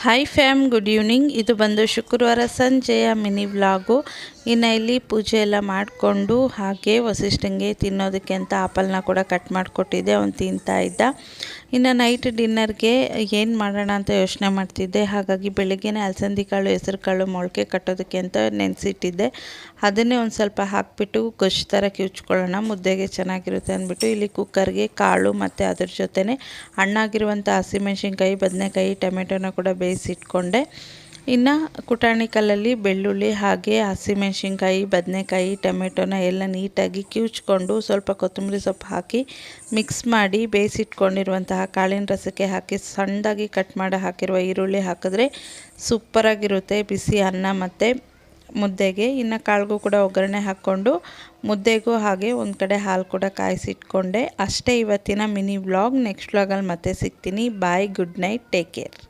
Hi fam, good evening. ಇದು ಬಂದು ಶುಕ್ರವಾರ ಸಂಜೆಯ ಮಿನಿ ವ್ಲಾಗು. ಇನ್ನು ಇಲ್ಲಿ ಪೂಜೆ ಎಲ್ಲ ಮಾಡಿಕೊಂಡು ಹಾಗೆ ವಸಿಷ್ಠಂಗೆ ತಿನ್ನೋದಕ್ಕೆ ಅಂತ ಆಪಲ್ನ ಕೂಡ ಕಟ್ ಮಾಡಿಕೊಟ್ಟಿದ್ದೆ. ಅವನು ತಿಂತಾ ಇದ್ದ. ಇನ್ನು ನೈಟ್ ಡಿನ್ನರ್ಗೆ ಏನು ಮಾಡೋಣ ಅಂತ ಯೋಚನೆ ಮಾಡ್ತಿದ್ದೆ. ಹಾಗಾಗಿ ಬೆಳಗ್ಗೆನೇ ಅಲಸಂದಿ ಕಾಳು, ಹೆಸರು ಕಾಳು ಮೊಳಕೆ ಕಟ್ಟೋದಕ್ಕೆ ಅಂತ ನೆನೆಸಿಟ್ಟಿದ್ದೆ. ಅದನ್ನೇ ಒಂದು ಸ್ವಲ್ಪ ಹಾಕಿಬಿಟ್ಟು ಗೊಜ್ಜು ಥರ ಕಿವುಚ್ಕೊಳ್ಳೋಣ, ಮುದ್ದೆಗೆ ಚೆನ್ನಾಗಿರುತ್ತೆ ಅಂದ್ಬಿಟ್ಟು ಇಲ್ಲಿ ಕುಕ್ಕರ್ಗೆ ಕಾಳು ಮತ್ತು ಅದ್ರ ಜೊತೆನೇ ಹಣ್ಣಾಗಿರುವಂಥ ಹಸಿಮೆಣ್ಸಿನ್ಕಾಯಿ, ಬದನೆಕಾಯಿ, ಟೊಮೆಟೊನ ಕೂಡ ಬೇಯಿಸಿಟ್ಕೊಂಡೆ. ಇನ್ನು ಕುಟಾಣಿ ಕಲ್ಲಲ್ಲಿ ಬೆಳ್ಳುಳ್ಳಿ ಹಾಗೆ ಹಸಿಮೆಣ್ಸಿನ್ಕಾಯಿ, ಬದನೆಕಾಯಿ, ಟೊಮೆಟೊನ ಎಲ್ಲ ನೀಟಾಗಿ ಕಿವುಚ್ಕೊಂಡು ಸ್ವಲ್ಪ ಕೊತ್ತಂಬರಿ ಸೊಪ್ಪು ಹಾಕಿ ಮಿಕ್ಸ್ ಮಾಡಿ ಬೇಯಿಸಿಟ್ಕೊಂಡಿರುವಂತಹ ಕಾಳಿನ ರಸಕ್ಕೆ ಹಾಕಿ ಸಣ್ಣದಾಗಿ ಕಟ್ ಮಾಡಿ ಹಾಕಿರುವ ಈರುಳ್ಳಿ ಹಾಕಿದ್ರೆ ಸೂಪರಾಗಿರುತ್ತೆ ಬಿಸಿ ಅನ್ನ ಮತ್ತು ಮುದ್ದೆಗೆ. ಇನ್ನು ಕಾಳಿಗೂ ಕೂಡ ಒಗ್ಗರಣೆ ಹಾಕ್ಕೊಂಡು ಮುದ್ದೆಗೂ ಹಾಗೆ ಒಂದು ಕಡೆ ಹಾಲು ಕೂಡ ಕಾಯಿಸಿಟ್ಕೊಂಡೆ. ಅಷ್ಟೇ ಇವತ್ತಿನ ಮಿನಿ ವ್ಲಾಗ್. ನೆಕ್ಸ್ಟ್ ವ್ಲಾಗಲ್ಲಿ ಮತ್ತೆ ಸಿಗ್ತೀನಿ. ಬಾಯ್, ಗುಡ್ ನೈಟ್, ಟೇಕ್ ಕೇರ್.